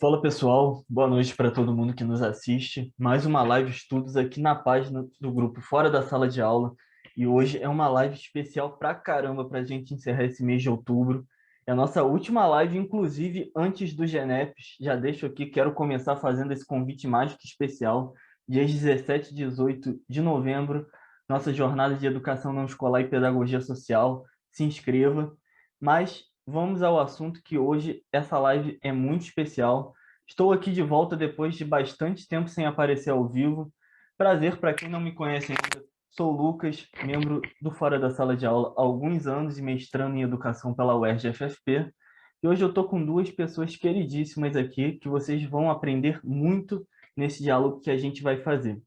Fala pessoal, boa noite para todo mundo que nos assiste. Mais uma live estudos aqui na página do grupo Fora da Sala de Aula. E hoje é uma live especial pra caramba para a gente encerrar esse mês de outubro. É a nossa última live, inclusive antes do Geneps. Já deixo aqui, quero começar fazendo esse convite mágico especial. Dias 17 e 18 de novembro, nossa jornada de educação não escolar e pedagogia social. Se inscreva. Mas vamos ao assunto que hoje essa live é muito especial. Estou aqui de volta depois de bastante tempo sem aparecer ao vivo. Prazer para quem não me conhece ainda. Sou o Lucas, membro do Fora da Sala de Aula há alguns anos e mestrando em Educação pela UERJ-FFP. E hoje eu estou com duas pessoas queridíssimas aqui que vocês vão aprender muito nesse diálogo que a gente vai fazer.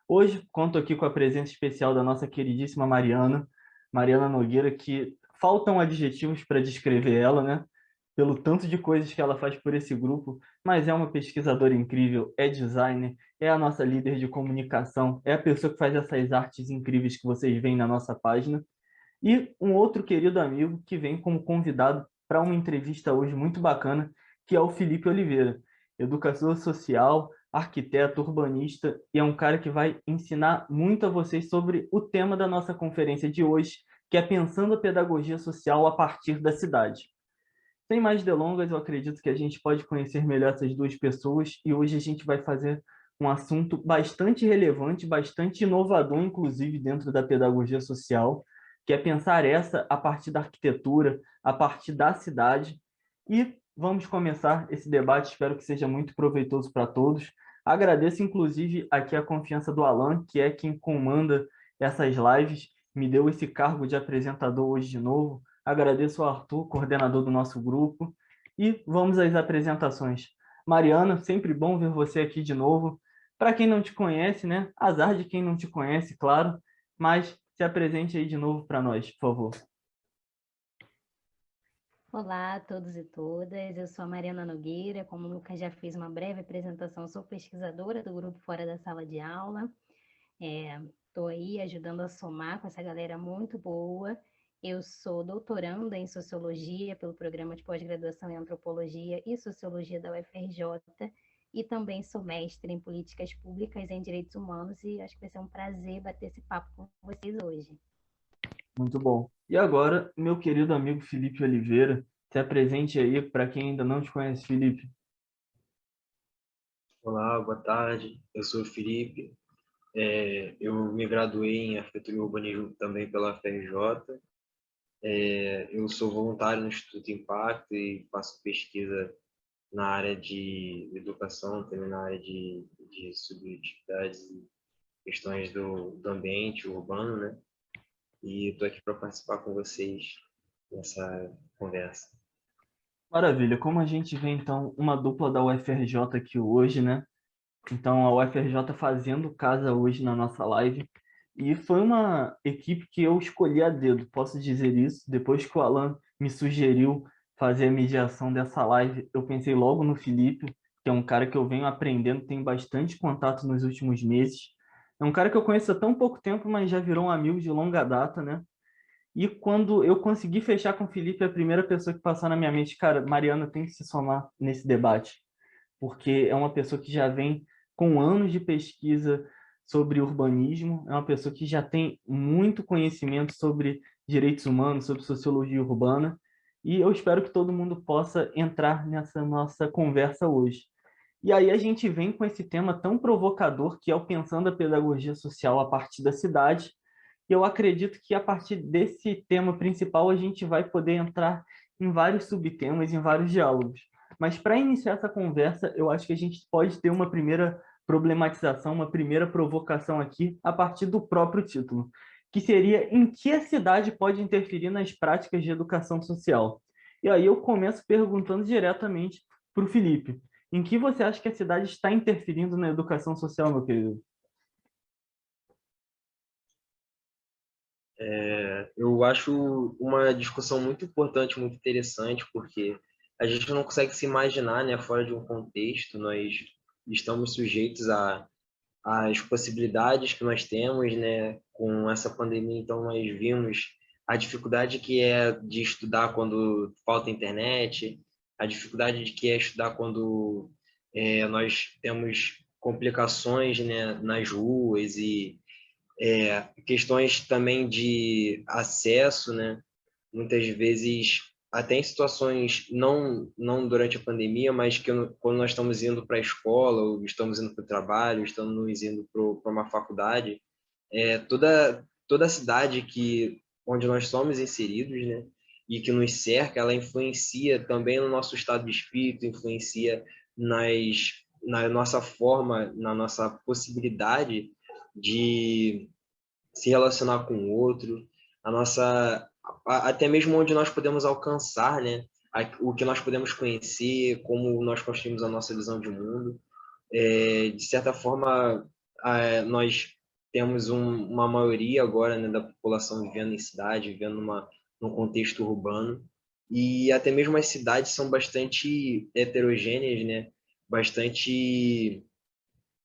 Hoje conto aqui com a presença especial da nossa queridíssima Mariana Nogueira, que faltam adjetivos para descrever ela, né? Pelo tanto de coisas que ela faz por esse grupo, mas é uma pesquisadora incrível, é designer, é a nossa líder de comunicação, é a pessoa que faz essas artes incríveis que vocês veem na nossa página. E um outro querido amigo que vem como convidado para uma entrevista hoje muito bacana, que é o Felipe Oliveira, educador social, arquiteto, urbanista, e é um cara que vai ensinar muito a vocês sobre o tema da nossa conferência de hoje, que é Pensando a Pedagogia Social a partir da cidade. Sem mais delongas, eu acredito que a gente pode conhecer melhor essas duas pessoas e hoje a gente vai fazer um assunto bastante relevante, bastante inovador, inclusive dentro da pedagogia social, que é pensar essa a partir da arquitetura, a partir da cidade. E vamos começar esse debate, espero que seja muito proveitoso para todos. Agradeço, inclusive, aqui a confiança do Alan, que é quem comanda essas lives, me deu esse cargo de apresentador hoje de novo. Agradeço ao Arthur, coordenador do nosso grupo. E vamos às apresentações. Mariana, sempre bom ver você aqui de novo. Para quem não te conhece, né? Azar de quem não te conhece, claro. Mas se apresente aí de novo para nós, por favor. Olá a todos e todas, eu sou a Mariana Nogueira, como o Lucas já fez uma breve apresentação, sou pesquisadora do grupo Fora da Sala de Aula, estou aí ajudando a somar com essa galera muito boa. Eu sou doutoranda em Sociologia pelo Programa de Pós-Graduação em Antropologia e Sociologia da UFRJ e também sou mestre em Políticas Públicas em Direitos Humanos e acho que vai ser um prazer bater esse papo com vocês hoje. Muito bom. E agora, meu querido amigo Felipe Oliveira, se apresente aí para quem ainda não te conhece, Felipe. Olá, boa tarde. Eu sou o Felipe. Eu me graduei em Arquitetura e Urbanismo também pela FRJ. Eu sou voluntário no Instituto Impacto e faço pesquisa na área de educação, também na área de subatividades e questões do ambiente urbano, né? E estou aqui para participar com vocês nessa conversa. Maravilha. Como a gente vê, então, uma dupla da UFRJ aqui hoje, né? Então, a UFRJ fazendo casa hoje na nossa live. E foi uma equipe que eu escolhi a dedo, posso dizer isso. Depois que o Alan me sugeriu fazer a mediação dessa live, eu pensei logo no Felipe, que é um cara que eu venho aprendendo, tem bastante contato nos últimos meses. É um cara que eu conheço há tão pouco tempo, mas já virou um amigo de longa data, né? E quando eu consegui fechar com o Felipe, a primeira pessoa que passou na minha mente, cara, Mariana tem que se somar nesse debate, porque é uma pessoa que já vem com anos de pesquisa sobre urbanismo, é uma pessoa que já tem muito conhecimento sobre direitos humanos, sobre sociologia urbana, e eu espero que todo mundo possa entrar nessa nossa conversa hoje. E aí a gente vem com esse tema tão provocador que é o Pensando a Pedagogia Social a partir da cidade, e eu acredito que a partir desse tema principal a gente vai poder entrar em vários subtemas, em vários diálogos. Mas para iniciar essa conversa, eu acho que a gente pode ter uma primeira problematização, uma primeira provocação aqui, a partir do próprio título, que seria em que a cidade pode interferir nas práticas de educação social. E aí eu começo perguntando diretamente para o Felipe, em que você acha que a cidade está interferindo na educação social, meu querido? Eu acho uma discussão muito importante, muito interessante, porque a gente não consegue se imaginar, né, fora de um contexto. Nós estamos sujeitos às possibilidades que nós temos, né, com essa pandemia. Então, nós vimos a dificuldade que é de estudar quando falta internet, a dificuldade de que é estudar quando nós temos complicações, né, nas ruas e questões também de acesso, né? Muitas vezes, até em situações não durante a pandemia, mas quando nós estamos indo para a escola, ou estamos indo para o trabalho, estamos indo para uma faculdade, toda a cidade onde nós somos inseridos, né? E que nos cerca, ela influencia também no nosso estado de espírito, influencia na nossa forma, na nossa possibilidade de se relacionar com o outro, até mesmo onde nós podemos alcançar, né? O que nós podemos conhecer, como nós construímos a nossa visão de mundo. De certa forma, nós temos uma maioria agora, né, da população vivendo em cidade, vivendo num contexto urbano, e até mesmo as cidades são bastante heterogêneas, né? Bastante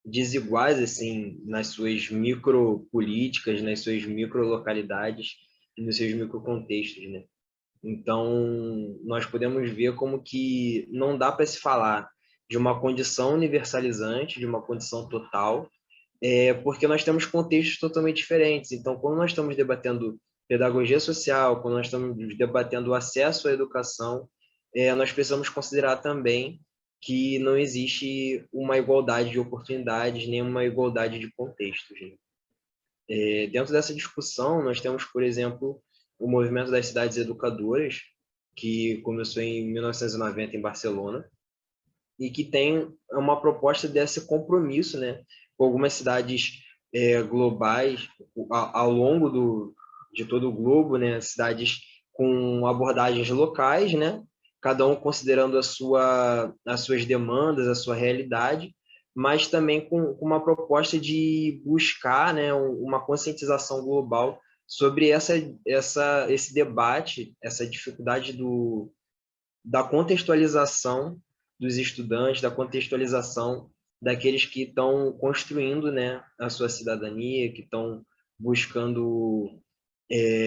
desiguais assim nas suas micropolíticas, nas suas microlocalidades e nos seus microcontextos, né? Então, nós podemos ver como que não dá para se falar de uma condição universalizante, de uma condição total, porque nós temos contextos totalmente diferentes. Então, quando nós estamos debatendo pedagogia social, quando nós estamos debatendo o acesso à educação, nós precisamos considerar também que não existe uma igualdade de oportunidades, nem uma igualdade de contextos, né? Dentro dessa discussão, nós temos, por exemplo, o movimento das cidades educadoras, que começou em 1990 em Barcelona, e que tem uma proposta desse compromisso, né, com algumas cidades globais ao longo de todo o globo, né, cidades com abordagens locais, né, cada um considerando as suas demandas, a sua realidade, mas também com uma proposta de buscar, né, uma conscientização global sobre esse debate, essa dificuldade da contextualização dos estudantes, da contextualização daqueles que estão construindo, né, a sua cidadania, que estão buscando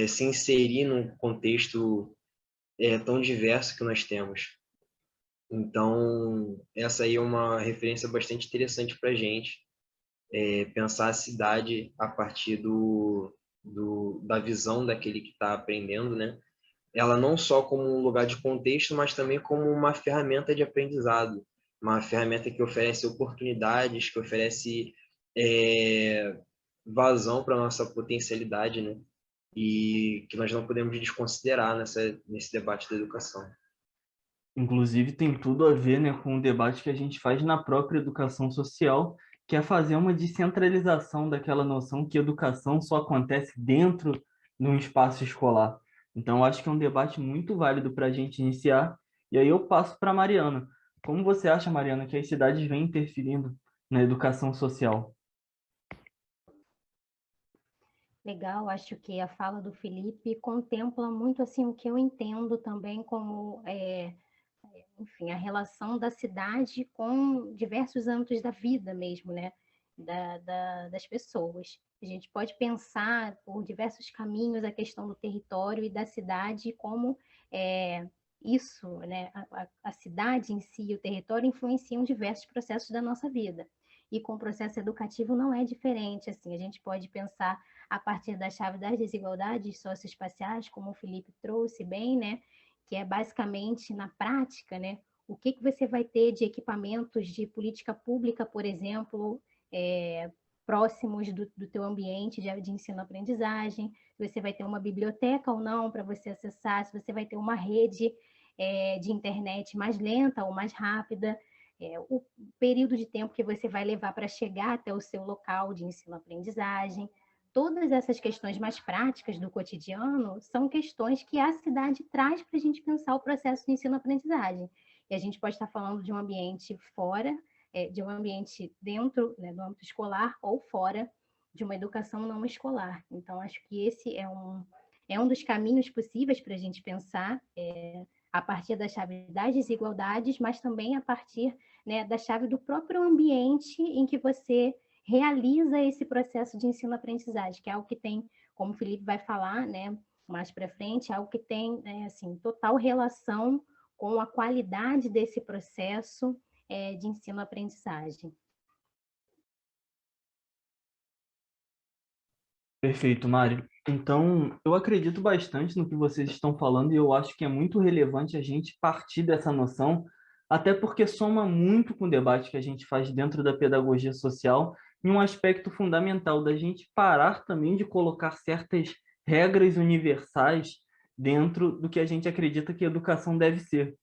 se inserir num contexto tão diverso que nós temos. Então, essa aí é uma referência bastante interessante para a gente, pensar a cidade a partir da visão daquele que está aprendendo, né? Ela não só como um lugar de contexto, mas também como uma ferramenta de aprendizado, uma ferramenta que oferece oportunidades, que oferece vazão para a nossa potencialidade, né? E que nós não podemos desconsiderar nesse debate da educação. Inclusive, tem tudo a ver, né, com o debate que a gente faz na própria educação social, que é fazer uma descentralização daquela noção que educação só acontece dentro de um espaço escolar. Então, eu acho que é um debate muito válido para a gente iniciar. E aí eu passo para a Mariana. Como você acha, Mariana, que as cidades vêm interferindo na educação social? Legal, acho que a fala do Felipe contempla muito assim o que eu entendo também como enfim, a relação da cidade com diversos âmbitos da vida mesmo, né? Das pessoas. A gente pode pensar por diversos caminhos a questão do território e da cidade como isso, né? A cidade em si, o território influenciam diversos processos da nossa vida. E com o processo educativo não é diferente, assim, a gente pode pensar a partir da chave das desigualdades socioespaciais, como o Felipe trouxe bem, né? Que é basicamente na prática, né? O que você vai ter de equipamentos de política pública, por exemplo, próximos do teu ambiente de ensino-aprendizagem, se você vai ter uma biblioteca ou não para você acessar, se você vai ter uma rede de internet mais lenta ou mais rápida, o período de tempo que você vai levar para chegar até o seu local de ensino-aprendizagem. Todas essas questões mais práticas do cotidiano são questões que a cidade traz para a gente pensar o processo de ensino-aprendizagem. E a gente pode estar falando de um ambiente fora, de um ambiente dentro, né, do âmbito escolar ou fora de uma educação não escolar. Então, acho que esse é um dos caminhos possíveis para a gente pensar a partir da chave das desigualdades, mas também a partir, né, da chave do próprio ambiente em que você realiza esse processo de ensino-aprendizagem, que é algo que tem, como o Felipe vai falar, né, mais para frente, algo que tem, assim, total relação com a qualidade desse processo de ensino-aprendizagem. Perfeito, Mário. Então, eu acredito bastante no que vocês estão falando e eu acho que é muito relevante a gente partir dessa noção, até porque soma muito com o debate que a gente faz dentro da pedagogia social em um aspecto fundamental da gente parar também de colocar certas regras universais dentro do que a gente acredita que a educação deve ser.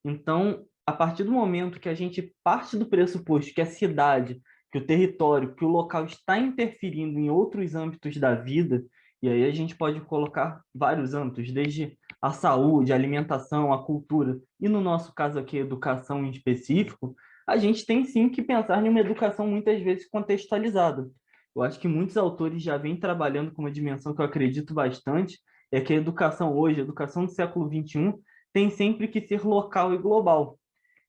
Então, a partir do momento que a gente parte do pressuposto que a cidade, que o território, que o local está interferindo em outros âmbitos da vida, e aí a gente pode colocar vários âmbitos, desde a saúde, a alimentação, a cultura, e no nosso caso aqui, a educação em específico, a gente tem sim que pensar em uma educação muitas vezes contextualizada. Eu acho que muitos autores já vêm trabalhando com uma dimensão que eu acredito bastante, é que a educação hoje, a educação do século XXI, tem sempre que ser local e global.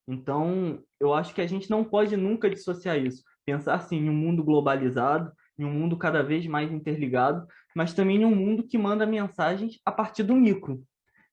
Então, eu acho que a gente não pode nunca dissociar isso. Pensar assim, em um mundo globalizado, em um mundo cada vez mais interligado, mas também em um mundo que manda mensagens a partir do micro,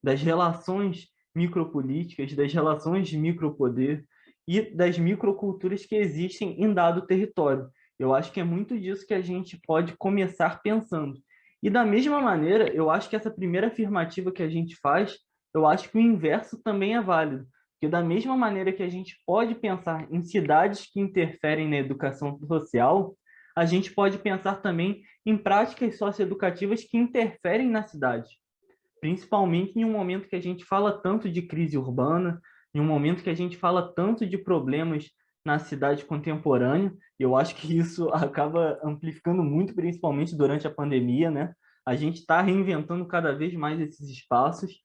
das relações micropolíticas, das relações de micropoder e das microculturas que existem em dado território. Eu acho que é muito disso que a gente pode começar pensando. E da mesma maneira, eu acho que essa primeira afirmativa que a gente faz, eu acho que o inverso também é válido. Porque da mesma maneira que a gente pode pensar em cidades que interferem na educação social, a gente pode pensar também em práticas socioeducativas que interferem na cidade, principalmente em um momento que a gente fala tanto de crise urbana, em um momento que a gente fala tanto de problemas na cidade contemporânea, e eu acho que isso acaba amplificando muito, principalmente durante a pandemia, né? A gente está reinventando cada vez mais esses espaços,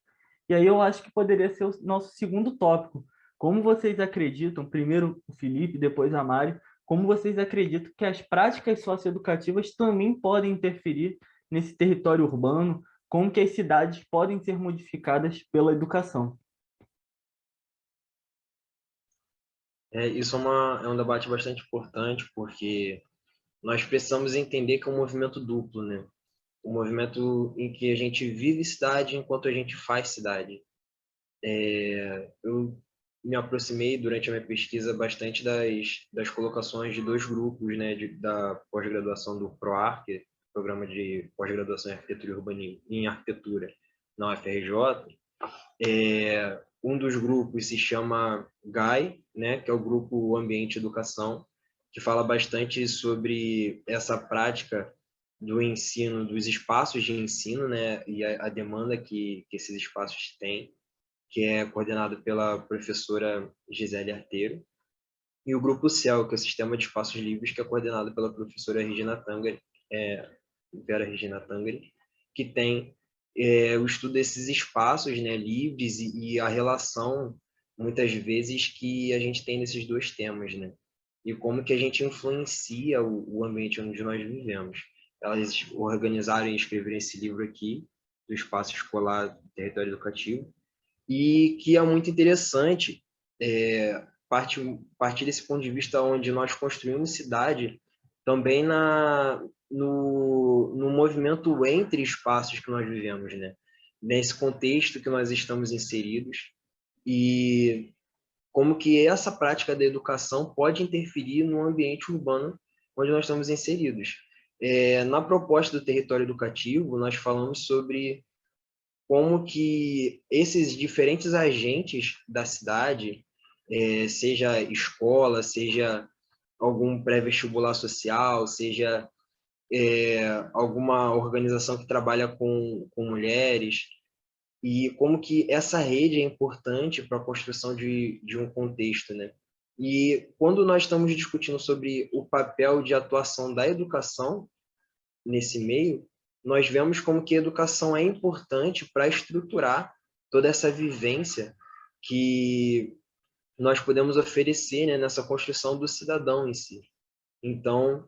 e aí eu acho que poderia ser o nosso segundo tópico. Como vocês acreditam, primeiro o Felipe, depois a Mari, como vocês acreditam que as práticas socioeducativas também podem interferir nesse território urbano, como que as cidades podem ser modificadas pela educação? Isso é um debate bastante importante, porque nós precisamos entender que é um movimento duplo, né? Um movimento em que a gente vive cidade enquanto a gente faz cidade. Eu me aproximei durante a minha pesquisa bastante das colocações de dois grupos, né, da pós-graduação do PROARC, Programa de Pós-Graduação em Arquitetura e Urbanismo, em Arquitetura, na UFRJ. Um dos grupos se chama GAI, né, que é o Grupo Ambiente e Educação, que fala bastante sobre essa prática do ensino, dos espaços de ensino, né, e a demanda que esses espaços têm, que é coordenado pela professora Gisele Arteiro, e o Grupo CEL, que é o Sistema de Espaços Livres, que é coordenado pela professora Regina Tangari, Vera Regina Tangari, que tem o estudo desses espaços, né, livres e a relação, muitas vezes, que a gente tem nesses dois temas, né? E como que a gente influencia o ambiente onde nós vivemos. Elas organizaram e escreveram esse livro aqui, do Espaço Escolar do Território Educativo, e que é muito interessante partir desse ponto de vista onde nós construímos cidade também no movimento entre espaços que nós vivemos, né? Nesse contexto que nós estamos inseridos e como que essa prática da educação pode interferir no ambiente urbano onde nós estamos inseridos. Na proposta do território educativo, nós falamos sobre como que esses diferentes agentes da cidade, seja escola, seja algum pré-vestibular social, seja alguma organização que trabalha com mulheres, e como que essa rede é importante para a construção de um contexto, né? E quando nós estamos discutindo sobre o papel de atuação da educação nesse meio, nós vemos como que a educação é importante para estruturar toda essa vivência que nós podemos oferecer, né, nessa construção do cidadão em si. Então,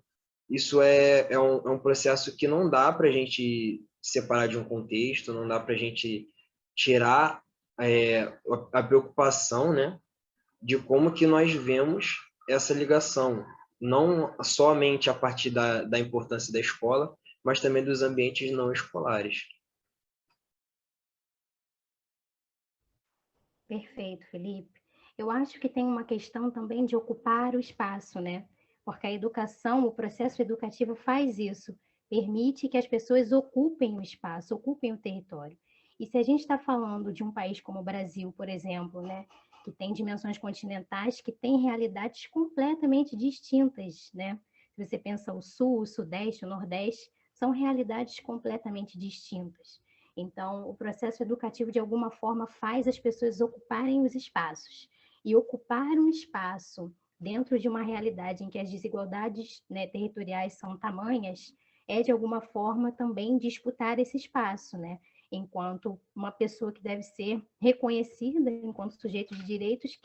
isso é um processo que não dá para a gente separar de um contexto, não dá para a gente tirar a preocupação, né, de como que nós vemos essa ligação, não somente a partir da importância da escola, mas também dos ambientes não escolares. Perfeito, Felipe. Eu acho que tem uma questão também de ocupar o espaço, né? Porque a educação, o processo educativo faz isso, permite que as pessoas ocupem o espaço, ocupem o território. E se a gente está falando de um país como o Brasil, por exemplo, né, que tem dimensões continentais, que tem realidades completamente distintas, né? Se você pensa o Sul, o Sudeste, o Nordeste, são realidades completamente distintas. Então, o processo educativo, de alguma forma, faz as pessoas ocuparem os espaços. E ocupar um espaço dentro de uma realidade em que as desigualdades, né, territoriais são tamanhas, é, de alguma forma, também disputar esse espaço, né? Enquanto uma pessoa que deve ser reconhecida enquanto sujeito de direitos,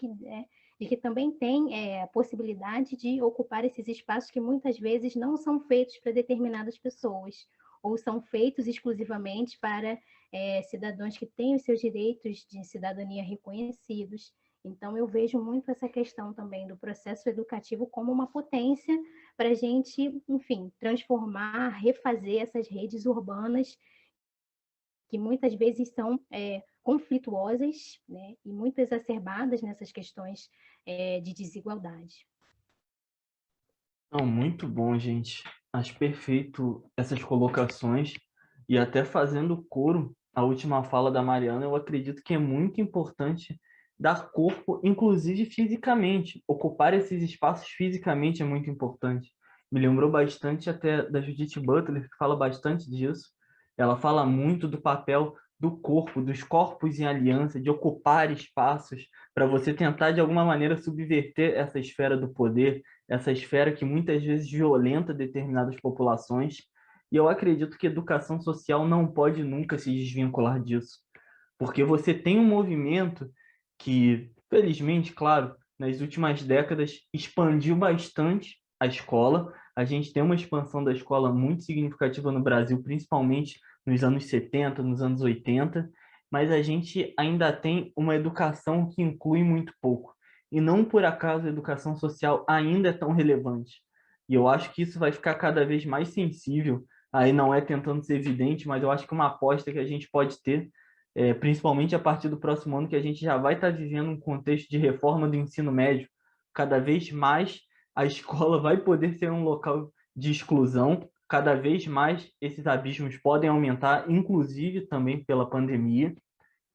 e que também tem a possibilidade de ocupar esses espaços que muitas vezes não são feitos para determinadas pessoas, ou são feitos exclusivamente para cidadãos que têm os seus direitos de cidadania reconhecidos. Então, eu vejo muito essa questão também do processo educativo como uma potência para a gente, enfim, transformar, refazer essas redes urbanas que muitas vezes são conflituosas, né, e muito exacerbadas nessas questões de desigualdade. Não, muito bom, gente. Acho perfeito essas colocações. E até fazendo coro à última fala da Mariana, eu acredito que é muito importante dar corpo, inclusive fisicamente. Ocupar esses espaços fisicamente é muito importante. Me lembrou bastante até da Judith Butler, que fala bastante disso. Ela fala muito do papel do corpo, dos corpos em aliança, de ocupar espaços para você tentar, de alguma maneira, subverter essa esfera do poder, essa esfera que muitas vezes violenta determinadas populações. E eu acredito que educação social não pode nunca se desvincular disso, porque você tem um movimento que, felizmente, claro, nas últimas décadas expandiu bastante a escola. A gente tem uma expansão da escola muito significativa no Brasil, principalmente nos anos 70, nos anos 80, mas a gente ainda tem uma educação que inclui muito pouco. E não por acaso a educação social ainda é tão relevante. E eu acho que isso vai ficar cada vez mais sensível. Aí não é tentando ser evidente, mas eu acho que uma aposta que a gente pode ter, principalmente a partir do próximo ano, que a gente já vai estar vivendo um contexto de reforma do ensino médio. Cada vez mais a escola vai poder ser um local de exclusão, cada vez mais esses abismos podem aumentar, inclusive também pela pandemia,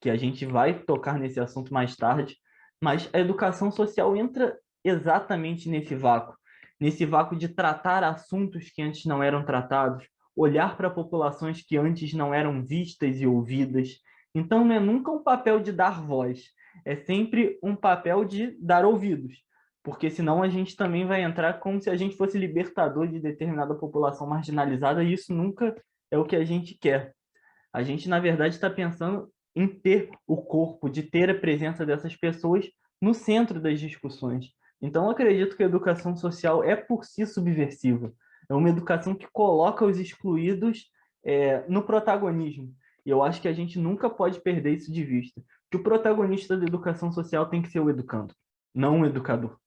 que a gente vai tocar nesse assunto mais tarde, mas a educação social entra exatamente nesse vácuo de tratar assuntos que antes não eram tratados, olhar para populações que antes não eram vistas e ouvidas. Então, não é nunca um papel de dar voz, é sempre um papel de dar ouvidos, porque senão a gente também vai entrar como se a gente fosse libertador de determinada população marginalizada, e isso nunca é o que a gente quer. A gente, na verdade, está pensando em ter o corpo, de ter a presença dessas pessoas no centro das discussões. Então, eu acredito que a educação social é por si subversiva. É uma educação que coloca os excluídos no protagonismo. E eu acho que a gente nunca pode perder isso de vista. Que o protagonista da educação social tem que ser o educando, não o educador.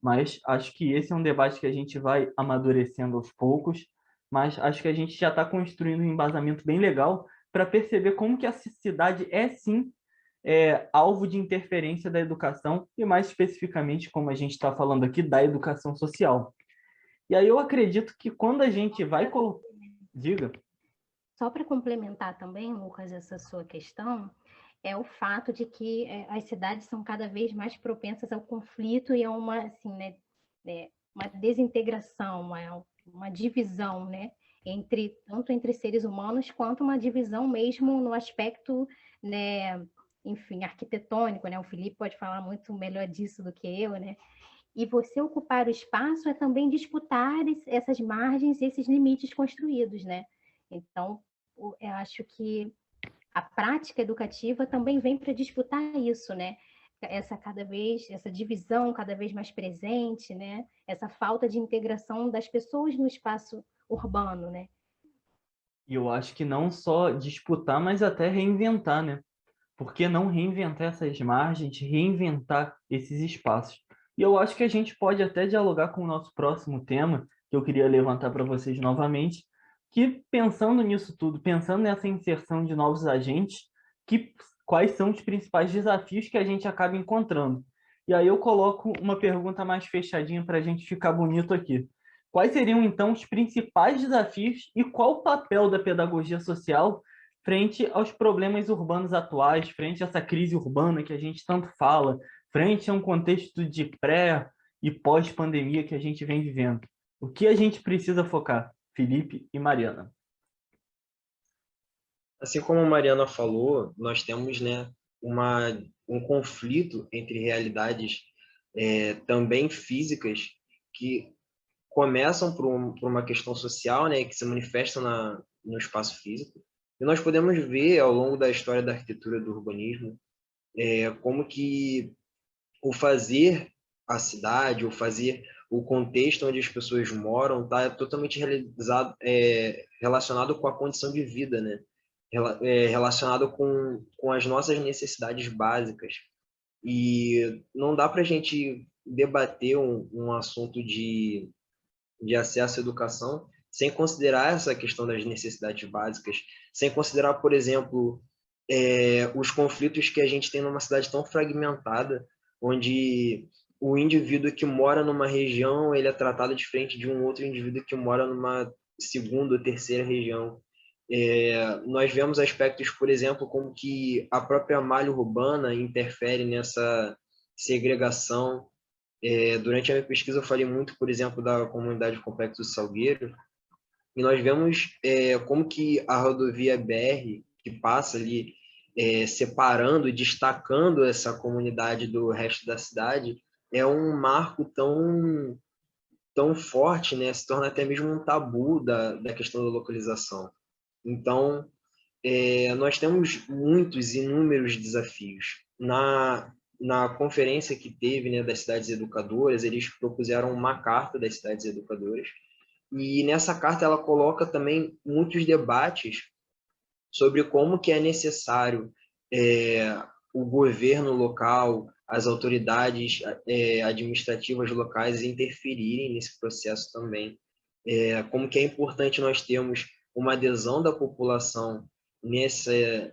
Mas acho que esse é um debate que a gente vai amadurecendo aos poucos, mas acho que a gente já está construindo um embasamento bem legal para perceber como que a cidade é, sim, alvo de interferência da educação e, mais especificamente, como a gente está falando aqui, da educação social. E aí eu acredito que quando a gente vai... Diga. Só para complementar também, Lucas, essa sua questão, é o fato de que as cidades são cada vez mais propensas ao conflito e a uma, assim, né, uma desintegração, uma divisão, né, tanto entre seres humanos quanto uma divisão mesmo no aspecto, né, enfim, arquitetônico, né? O Felipe pode falar muito melhor disso do que eu, né? E você ocupar o espaço é também disputar essas margens, esses limites construídos, né? Então, eu acho que a prática educativa também vem para disputar isso, né? Essa divisão cada vez mais presente, né? Essa falta de integração das pessoas no espaço urbano, né? E eu acho que não só disputar, mas até reinventar, né? Por que não reinventar essas margens, reinventar esses espaços? E eu acho que a gente pode até dialogar com o nosso próximo tema, que eu queria levantar para vocês novamente, que pensando nisso tudo, pensando nessa inserção de novos agentes, que quais são os principais desafios que a gente acaba encontrando. E aí eu coloco uma pergunta mais fechadinha para a gente ficar bonito aqui. Quais seriam, então, os principais desafios e qual o papel da pedagogia social frente aos problemas urbanos atuais, frente a essa crise urbana que a gente tanto fala, frente a um contexto de pré e pós-pandemia que a gente vem vivendo? O que a gente precisa focar, Felipe e Mariana? Assim como a Mariana falou, nós temos, né, um conflito entre realidades também físicas que começam por uma questão social, né, que se manifestam no espaço físico. E nós podemos ver ao longo da história da arquitetura do urbanismo como que o fazer a cidade, o fazer o contexto onde as pessoas moram está totalmente relacionado com a condição de vida, né? Relacionado com as nossas necessidades básicas. E não dá para a gente debater um assunto de acesso à educação sem considerar essa questão das necessidades básicas, sem considerar, por exemplo, os conflitos que a gente tem numa cidade tão fragmentada, onde o indivíduo que mora numa região ele é tratado diferente de um outro indivíduo que mora numa segunda ou terceira região. Nós vemos aspectos, por exemplo, como que a própria malha urbana interfere nessa segregação. Durante a minha pesquisa eu falei muito, por exemplo, da comunidade Complexo do Salgueiro, e nós vemos como que a rodovia BR, que passa ali separando e destacando essa comunidade do resto da cidade, é um marco tão forte, né? Se torna até mesmo um tabu da questão da localização. Então, nós temos muitos, inúmeros desafios. Na conferência que teve, né, das cidades educadoras, eles propuseram uma carta das cidades educadoras, e nessa carta ela coloca também muitos debates sobre como que é necessário o governo local, as autoridades administrativas locais interferirem nesse processo também. Como que é importante nós termos uma adesão da população nesse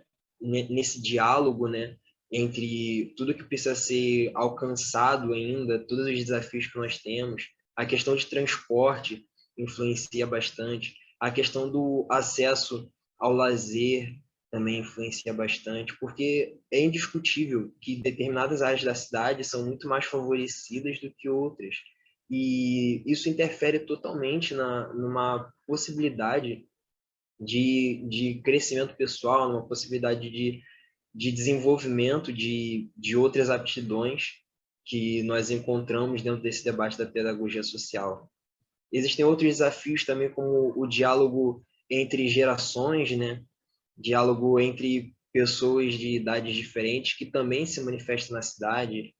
diálogo, né, entre tudo que precisa ser alcançado ainda, todos os desafios que nós temos. A questão de transporte influencia bastante, a questão do acesso ao lazer também influencia bastante, porque é indiscutível que determinadas áreas da cidade são muito mais favorecidas do que outras. E isso interfere totalmente numa possibilidade de crescimento pessoal, numa possibilidade de desenvolvimento de outras aptidões que nós encontramos dentro desse debate da pedagogia social. Existem outros desafios também, como o diálogo entre gerações, né? Diálogo entre pessoas de idades diferentes que também se manifestam na cidade.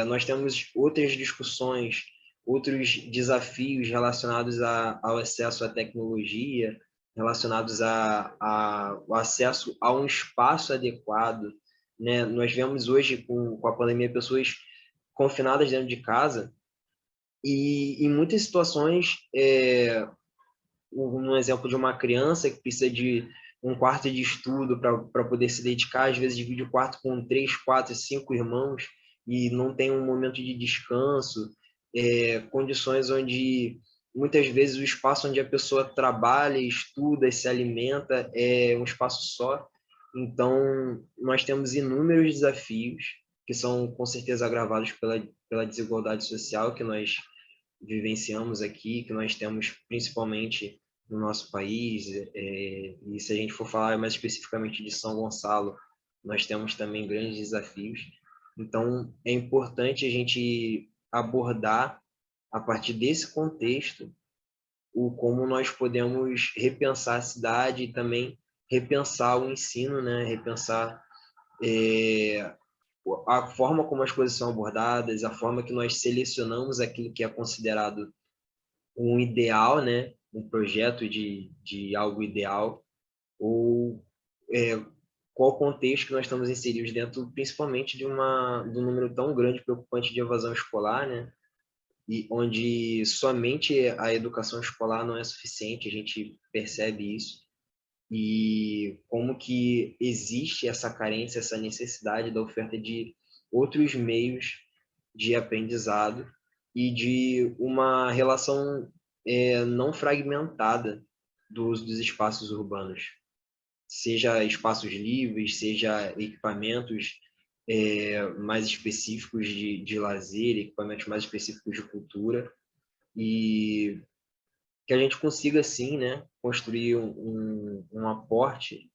Nós temos outras discussões, outros desafios relacionados ao acesso à tecnologia, relacionados ao acesso a um espaço adequado, né? Nós vemos hoje, com a pandemia, pessoas confinadas dentro de casa e, em muitas situações, um exemplo de uma criança que precisa de um quarto de estudo para poder se dedicar, às vezes divide o quarto com 3, 4, 5 irmãos e não tem um momento de descanso, condições onde muitas vezes o espaço onde a pessoa trabalha, estuda e se alimenta é um espaço só. Então, nós temos inúmeros desafios que são com certeza agravados pela desigualdade social que nós vivenciamos aqui, que nós temos principalmente no nosso país, e se a gente for falar mais especificamente de São Gonçalo, nós temos também grandes desafios. Então, é importante a gente abordar, a partir desse contexto, como nós podemos repensar a cidade e também repensar o ensino, né? Repensar a forma como as coisas são abordadas, a forma que nós selecionamos aquilo que é considerado um ideal, né? Um projeto de algo ideal, ou qual contexto que nós estamos inseridos dentro, principalmente de um número tão grande e preocupante de evasão escolar, né? E onde somente a educação escolar não é suficiente, a gente percebe isso. e como que existe essa carência, essa necessidade da oferta de outros meios de aprendizado e de uma relação não fragmentada do uso dos espaços urbanos, seja espaços livres, seja equipamentos mais específicos de lazer, equipamentos mais específicos de cultura, e que a gente consiga, assim, né, construir um aporte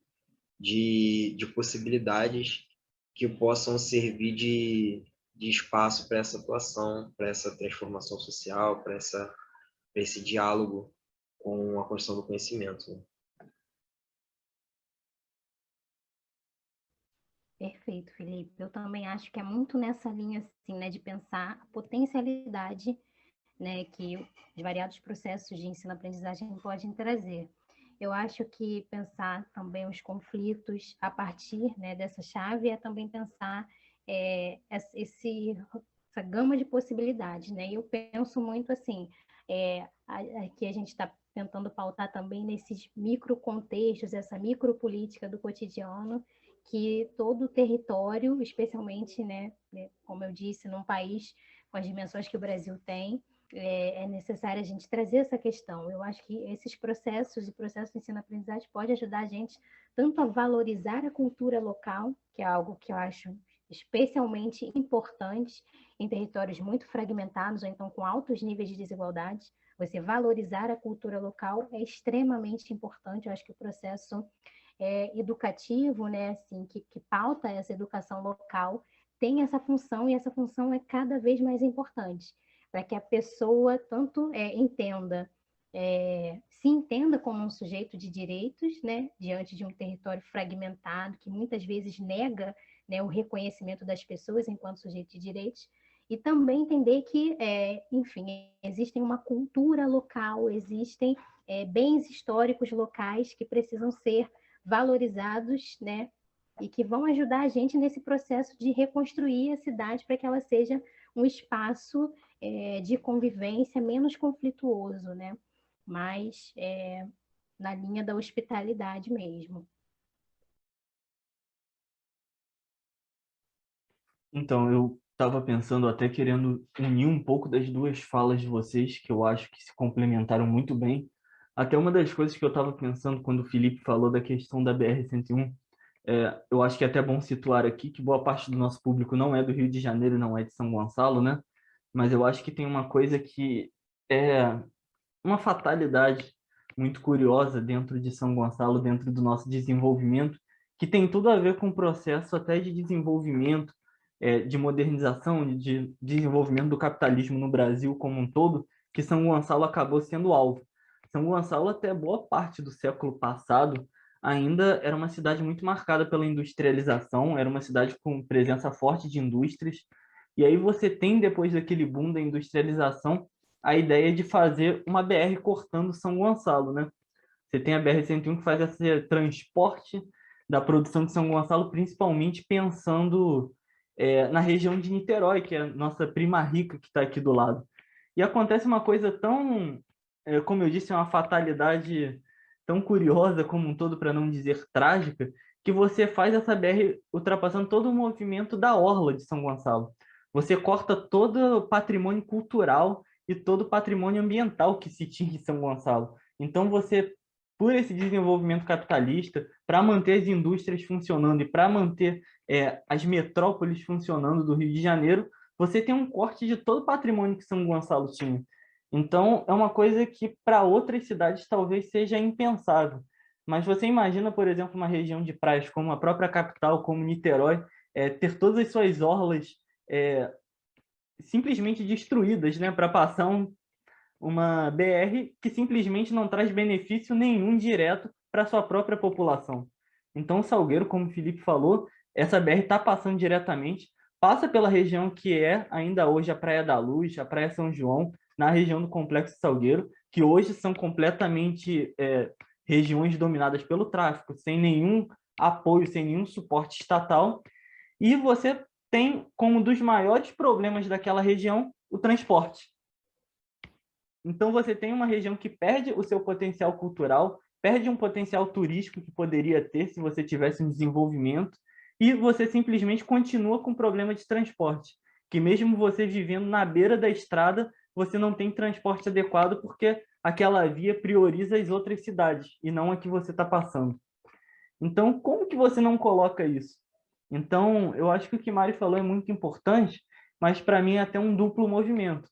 de possibilidades que possam servir de espaço para essa atuação, para essa transformação social, para esse diálogo com a construção do conhecimento, né? Perfeito, Felipe. Eu também acho que é muito nessa linha, assim, né, de pensar a potencialidade, né, que os variados processos de ensino-aprendizagem podem trazer. Eu acho que pensar também os conflitos a partir, né, dessa chave é também pensar essa gama de possibilidades, né? E eu penso muito assim, aqui a gente está tentando pautar também nesses microcontextos, essa micropolítica do cotidiano, que todo o território, especialmente, né, como eu disse, num país com as dimensões que o Brasil tem, é necessário a gente trazer essa questão. Eu acho que esses processos e processos de ensino-aprendizagem podem ajudar a gente tanto a valorizar a cultura local, que é algo que eu acho especialmente importante em territórios muito fragmentados ou então com altos níveis de desigualdade. Você valorizar a cultura local é extremamente importante. Eu acho que o processo educativo, né, assim, que pauta essa educação local, tem essa função, e essa função é cada vez mais importante, para que a pessoa tanto se entenda como um sujeito de direitos, né, diante de um território fragmentado, que muitas vezes nega, né, o reconhecimento das pessoas enquanto sujeito de direitos, e também entender que, enfim, existem uma cultura local, existem bens históricos locais que precisam ser valorizados, né, e que vão ajudar a gente nesse processo de reconstruir a cidade para que ela seja um espaço de convivência menos conflituoso, né, mas na linha da hospitalidade mesmo. Então, eu estava pensando, até querendo unir um pouco das duas falas de vocês, que eu acho que se complementaram muito bem. Até uma das coisas que eu estava pensando quando o Felipe falou da questão da BR-101, eu acho que é até bom situar aqui que boa parte do nosso público não é do Rio de Janeiro, não é de São Gonçalo, né? Mas eu acho que tem uma coisa que é uma fatalidade muito curiosa dentro de São Gonçalo, dentro do nosso desenvolvimento, que tem tudo a ver com o processo até de desenvolvimento, de modernização, de desenvolvimento do capitalismo no Brasil como um todo, que São Gonçalo acabou sendo alvo. São Gonçalo, até boa parte do século passado, ainda era uma cidade muito marcada pela industrialização, era uma cidade com presença forte de indústrias, e aí você tem, depois daquele boom da industrialização, a ideia de fazer uma BR cortando São Gonçalo, né? Você tem a BR-101 que faz esse transporte da produção de São Gonçalo, principalmente pensando na região de Niterói, que é a nossa prima rica que está aqui do lado. E acontece uma coisa tão, como eu disse, é uma fatalidade tão curiosa como um todo, para não dizer trágica, que você faz essa BR ultrapassando todo o movimento da orla de São Gonçalo. Você corta todo o patrimônio cultural e todo o patrimônio ambiental que se tinha em São Gonçalo. Então, você, por esse desenvolvimento capitalista, para manter as indústrias funcionando e para manter as metrópoles funcionando do Rio de Janeiro, você tem um corte de todo o patrimônio que São Gonçalo tinha. Então, é uma coisa que para outras cidades talvez seja impensável. Mas você imagina, por exemplo, uma região de praias como a própria capital, como Niterói, ter todas as suas orlas é, simplesmente destruídas, né, para passar uma BR que simplesmente não traz benefício nenhum direto para sua própria população. Então, Salgueiro, como o Felipe falou, essa BR está passando diretamente, passa pela região que é ainda hoje a Praia da Luz, a Praia São João, na região do Complexo Salgueiro, que hoje são completamente regiões dominadas pelo tráfico, sem nenhum apoio, sem nenhum suporte estatal, e você tem como um dos maiores problemas daquela região o transporte. Então você tem uma região que perde o seu potencial cultural, perde um potencial turístico que poderia ter se você tivesse um desenvolvimento, e você simplesmente continua com problema de transporte, que mesmo você vivendo na beira da estrada, você não tem transporte adequado porque aquela via prioriza as outras cidades e não a que você está passando. Então, como que você não coloca isso? Então, eu acho que o que Mari falou é muito importante, mas para mim é até um duplo movimento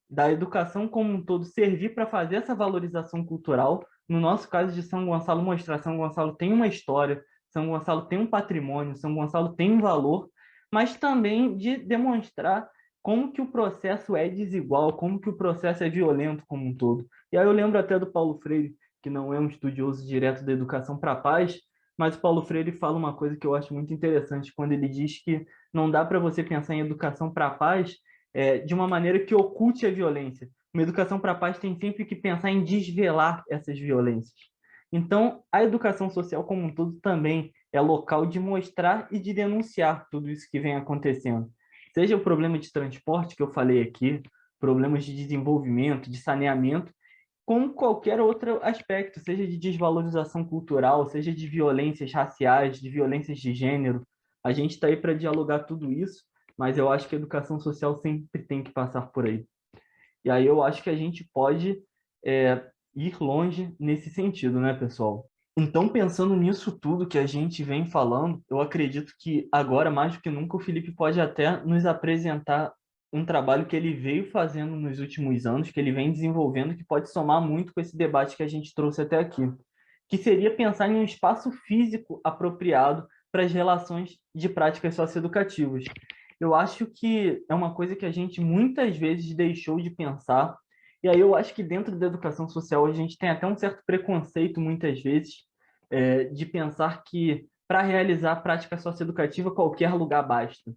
da educação como um todo servir para fazer essa valorização cultural. No nosso caso de São Gonçalo, mostrar São Gonçalo tem uma história, São Gonçalo tem um patrimônio, São Gonçalo tem um valor, mas também de demonstrar como que o processo é desigual, como que o processo é violento como um todo. E aí eu lembro até do Paulo Freire, que não é um estudioso direto da educação para a paz, mas o Paulo Freire fala uma coisa que eu acho muito interessante, quando ele diz que não dá para você pensar em educação para a paz de uma maneira que oculte a violência. Uma educação para a paz tem sempre que pensar em desvelar essas violências. Então, a educação social como um todo também é local de mostrar e de denunciar tudo isso que vem acontecendo. Seja o problema de transporte que eu falei aqui, problemas de desenvolvimento, de saneamento, como qualquer outro aspecto, seja de desvalorização cultural, seja de violências raciais, de violências de gênero. A gente está aí para dialogar tudo isso, mas eu acho que a educação social sempre tem que passar por aí. E aí eu acho que a gente pode ir longe nesse sentido, né, pessoal? Então, pensando nisso tudo que a gente vem falando, eu acredito que agora, mais do que nunca, o Felipe pode até nos apresentar um trabalho que ele veio fazendo nos últimos anos, que ele vem desenvolvendo, que pode somar muito com esse debate que a gente trouxe até aqui, que seria pensar em um espaço físico apropriado para as relações de práticas socioeducativas. Eu acho que é uma coisa que a gente muitas vezes deixou de pensar, e aí eu acho que dentro da educação social a gente tem até um certo preconceito, muitas vezes, de pensar que para realizar a prática socioeducativa qualquer lugar basta.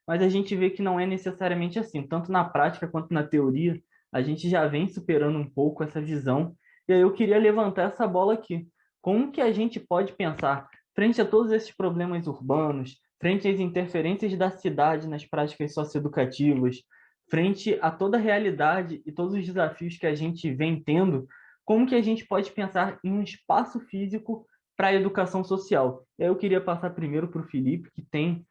Mas a gente vê que não é necessariamente assim, tanto na prática quanto na teoria, a gente já vem superando um pouco essa visão, e aí eu queria levantar essa bola aqui. Como que a gente pode pensar, frente a todos esses problemas urbanos, frente às interferências da cidade nas práticas socioeducativas, frente a toda a realidade e todos os desafios que a gente vem tendo, como que a gente pode pensar em um espaço físico para a educação social? E aí eu queria passar primeiro para o Felipe, que tem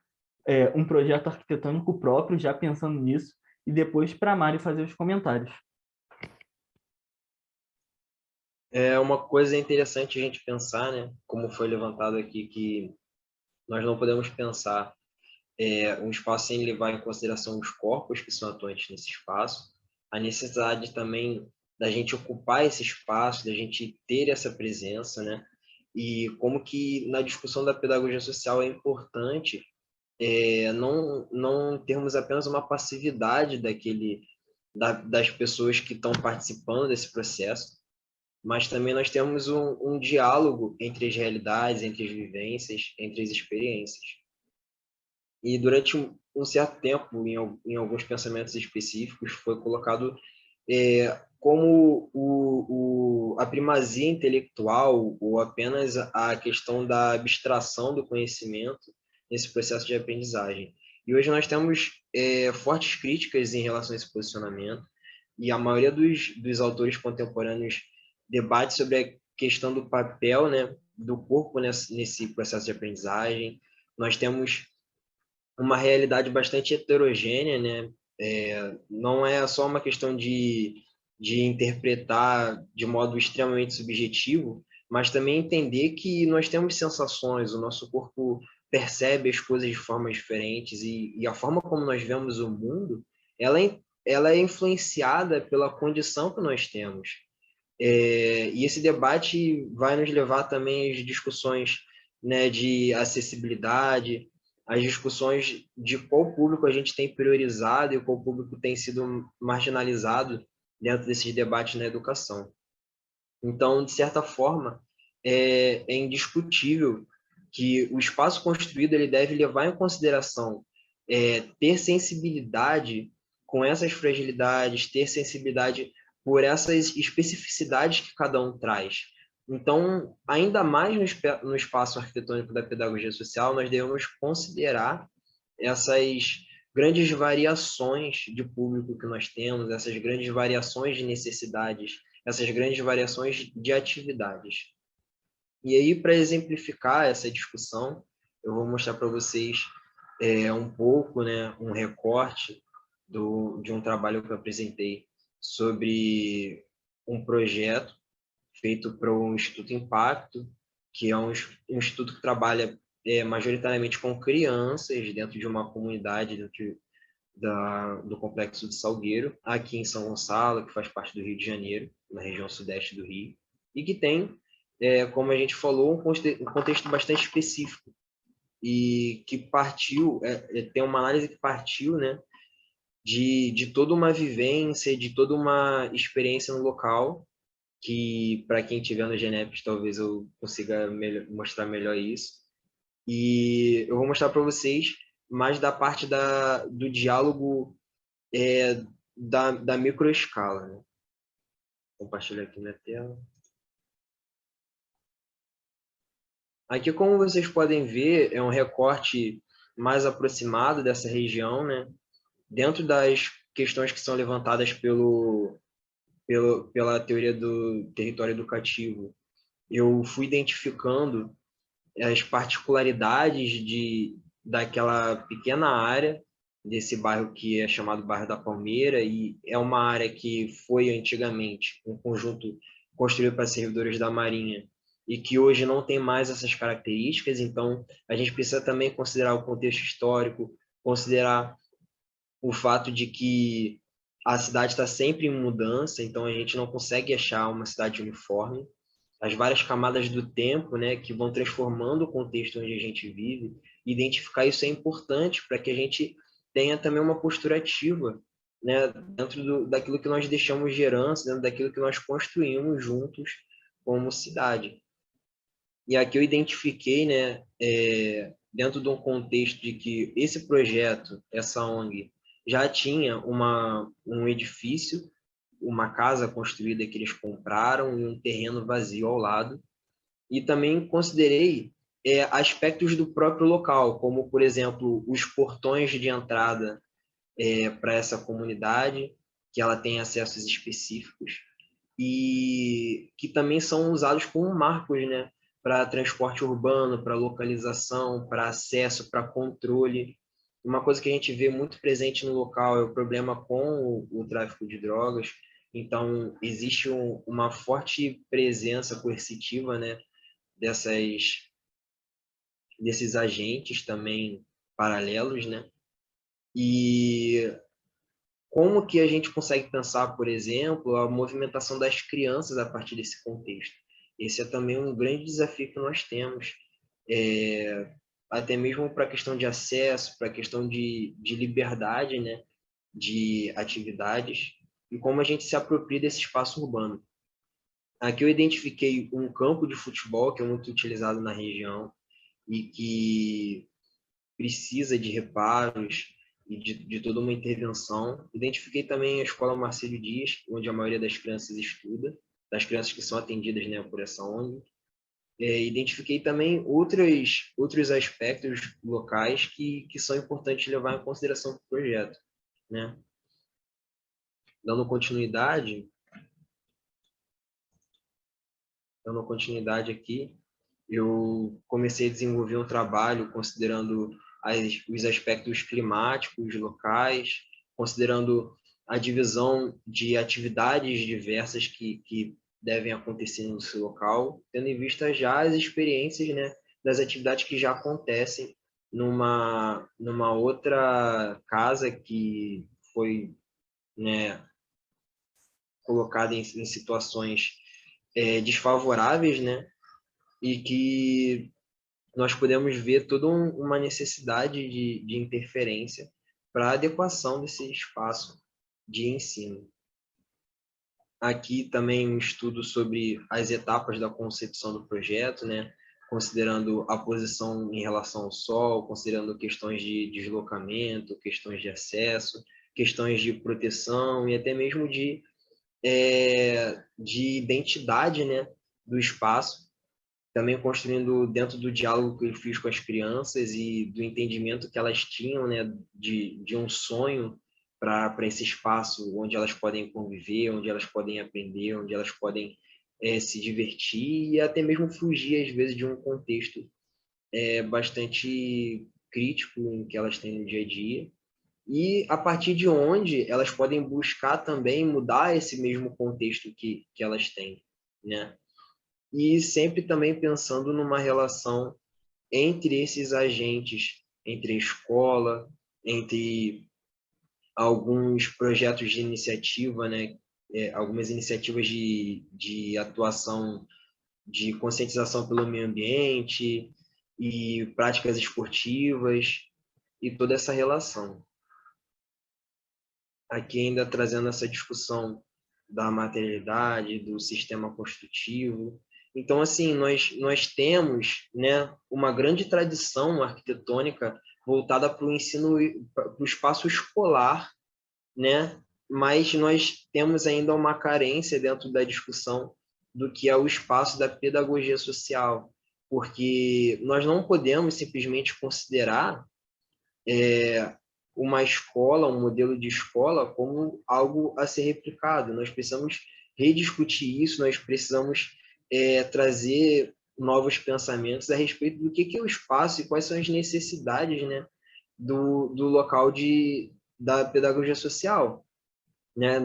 um projeto arquitetônico próprio, já pensando nisso, e depois para a Mari fazer os comentários. É uma coisa interessante a gente pensar, né? Como foi levantado aqui, que nós não podemos pensar um espaço sem levar em consideração os corpos que são atuantes nesse espaço, a necessidade também da gente ocupar esse espaço, da gente ter essa presença, né? E como que na discussão da pedagogia social é importante não termos apenas uma passividade das pessoas que estão participando desse processo, mas também nós temos um diálogo entre as realidades, entre as vivências, entre as experiências. E durante um certo tempo, em alguns pensamentos específicos, foi colocado como a primazia intelectual ou apenas a questão da abstração do conhecimento nesse processo de aprendizagem. E hoje nós temos fortes críticas em relação a esse posicionamento, e a maioria dos autores contemporâneos debate sobre a questão do papel, né, do corpo nesse processo de aprendizagem. Nós temos uma realidade bastante heterogênea, né? Não é só uma questão de interpretar de modo extremamente subjetivo, mas também entender que nós temos sensações, o nosso corpo percebe as coisas de formas diferentes e a forma como nós vemos o mundo, ela é influenciada pela condição que nós temos. E esse debate vai nos levar também às discussões, né, de acessibilidade, às discussões de qual público a gente tem priorizado e qual público tem sido marginalizado dentro desses debates na educação. Então, de certa forma, é indiscutível que o espaço construído ele deve levar em consideração ter sensibilidade com essas fragilidades, ter sensibilidade por essas especificidades que cada um traz. Então, ainda mais no espaço arquitetônico da pedagogia social, nós devemos considerar essas grandes variações de público que nós temos, essas grandes variações de necessidades, essas grandes variações de atividades. E aí, para exemplificar essa discussão, eu vou mostrar para vocês um pouco, né, um recorte de um trabalho que eu apresentei sobre um projeto feito para o Instituto Impacto, que é um instituto que trabalha majoritariamente com crianças dentro de uma comunidade dentro do Complexo de Salgueiro, aqui em São Gonçalo, que faz parte do Rio de Janeiro, na região sudeste do Rio, e que tem, como a gente falou, um contexto bastante específico, e que partiu, tem uma análise que partiu, né, de toda uma vivência, de toda uma experiência no local, que para quem estiver no Geneps talvez eu consiga mostrar melhor isso. E eu vou mostrar para vocês mais da parte do diálogo da microescala. Né? Compartilhar aqui na tela. Aqui, como vocês podem ver, é um recorte mais aproximado dessa região, né? Dentro das questões que são levantadas pela teoria do território educativo, eu fui identificando as particularidades daquela pequena área desse bairro que é chamado Bairro da Palmeira, e é uma área que foi antigamente um conjunto construído para servidores da Marinha e que hoje não tem mais essas características, então a gente precisa também considerar o contexto histórico, considerar o fato de que a cidade está sempre em mudança, então a gente não consegue achar uma cidade uniforme, as várias camadas do tempo, né, que vão transformando o contexto onde a gente vive. Identificar isso é importante para que a gente tenha também uma postura ativa, né, dentro daquilo que nós deixamos de herança, dentro daquilo que nós construímos juntos como cidade. E aqui eu identifiquei, né, dentro de um contexto de que esse projeto, essa ONG, já tinha um edifício, uma casa construída que eles compraram e um terreno vazio ao lado. E também considerei aspectos do próprio local, como, por exemplo, os portões de entrada para essa comunidade, que ela tem acessos específicos, e que também são usados como marcos, né, para transporte urbano, para localização, para acesso, para controle. Uma coisa que a gente vê muito presente no local é o problema com o tráfico de drogas. Então, existe uma forte presença coercitiva, né, desses agentes também paralelos, né? E como que a gente consegue pensar, por exemplo, a movimentação das crianças a partir desse contexto? Esse é também um grande desafio que nós temos, até mesmo para a questão de acesso, para a questão de liberdade, né, de atividades, e como a gente se apropria desse espaço urbano. Aqui eu identifiquei um campo de futebol que é muito utilizado na região e que precisa de reparos e de toda uma intervenção. Identifiquei também a Escola Marcílio Dias, onde a maioria das crianças estuda, das crianças que são atendidas, né, por essa ONG. Identifiquei também outros aspectos locais que são importantes levar em consideração para o projeto. Né? Dando continuidade aqui, eu comecei a desenvolver um trabalho considerando os aspectos climáticos locais, considerando a divisão de atividades diversas que devem acontecer no seu local, tendo em vista já as experiências, né, das atividades que já acontecem numa outra casa que foi, né, colocada em situações desfavoráveis, né, e que nós podemos ver toda uma necessidade de interferência para a adequação desse espaço de ensino. Aqui também um estudo sobre as etapas da concepção do projeto, né? Considerando a posição em relação ao Sol, considerando questões de deslocamento, questões de acesso, questões de proteção e até mesmo de identidade, né, do espaço, também construindo dentro do diálogo que eu fiz com as crianças e do entendimento que elas tinham, né, de um sonho para esse espaço onde elas podem conviver, onde elas podem aprender, onde elas podem se divertir e até mesmo fugir, às vezes, de um contexto bastante crítico em que elas têm no dia a dia. E a partir de onde elas podem buscar também mudar esse mesmo contexto que elas têm, né? E sempre também pensando numa relação entre esses agentes, entre a escola, entre alguns projetos de iniciativa, né? Algumas iniciativas de atuação, de conscientização pelo meio ambiente e práticas esportivas e toda essa relação. Aqui ainda trazendo essa discussão da materialidade, do sistema construtivo. Então, assim, nós temos, né, uma grande tradição arquitetônica voltada para o ensino, para o espaço escolar, né? Mas nós temos ainda uma carência dentro da discussão do que é o espaço da pedagogia social, porque nós não podemos simplesmente considerar uma escola, um modelo de escola, como algo a ser replicado. Nós precisamos rediscutir isso, nós precisamos trazer novos pensamentos a respeito do que é o espaço e quais são as necessidades, né, do local da pedagogia social. Né?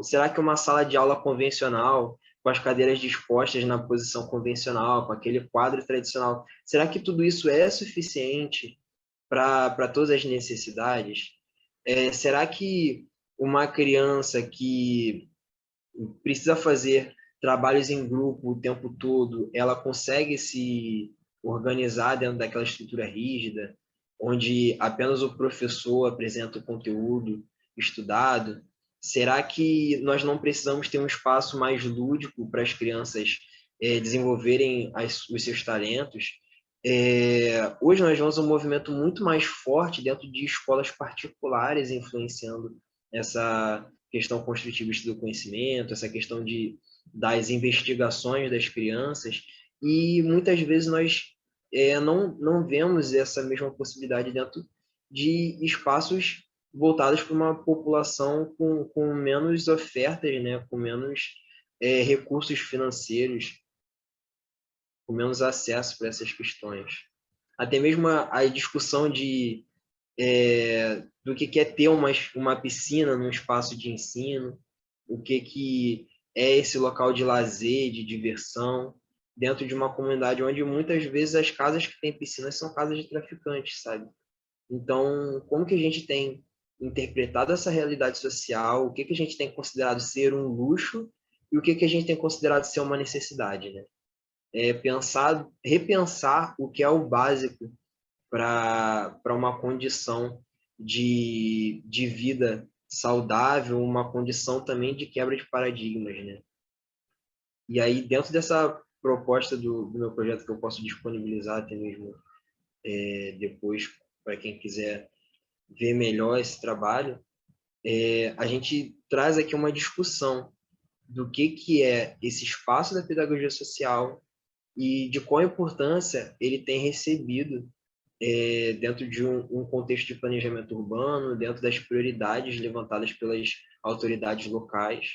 Será que uma sala de aula convencional, com as cadeiras dispostas na posição convencional, com aquele quadro tradicional, será que tudo isso é suficiente para todas as necessidades? Será que uma criança que precisa fazer trabalhos em grupo o tempo todo, ela consegue se organizar dentro daquela estrutura rígida, onde apenas o professor apresenta o conteúdo estudado? Será que nós não precisamos ter um espaço mais lúdico para as crianças desenvolverem os seus talentos? Hoje nós vemos um movimento muito mais forte dentro de escolas particulares influenciando essa questão construtivista do conhecimento, essa questão das investigações das crianças, e muitas vezes nós não vemos essa mesma possibilidade dentro de espaços voltados para uma população com menos ofertas, né, com menos recursos financeiros, com menos acesso para essas questões. Até mesmo a discussão do que é ter uma piscina num espaço de ensino, o que é esse local de lazer, de diversão, dentro de uma comunidade onde muitas vezes as casas que têm piscinas são casas de traficantes, sabe? Então, como que a gente tem interpretado essa realidade social, o que a gente tem considerado ser um luxo e o que a gente tem considerado ser uma necessidade, né? Repensar o que é o básico para uma condição de vida saudável, uma condição também de quebra de paradigmas, né? E aí, dentro dessa proposta do meu projeto, que eu posso disponibilizar até mesmo depois, para quem quiser ver melhor esse trabalho, a gente traz aqui uma discussão do que é esse espaço da pedagogia social e de qual importância ele tem recebido dentro de um contexto de planejamento urbano, dentro das prioridades levantadas pelas autoridades locais,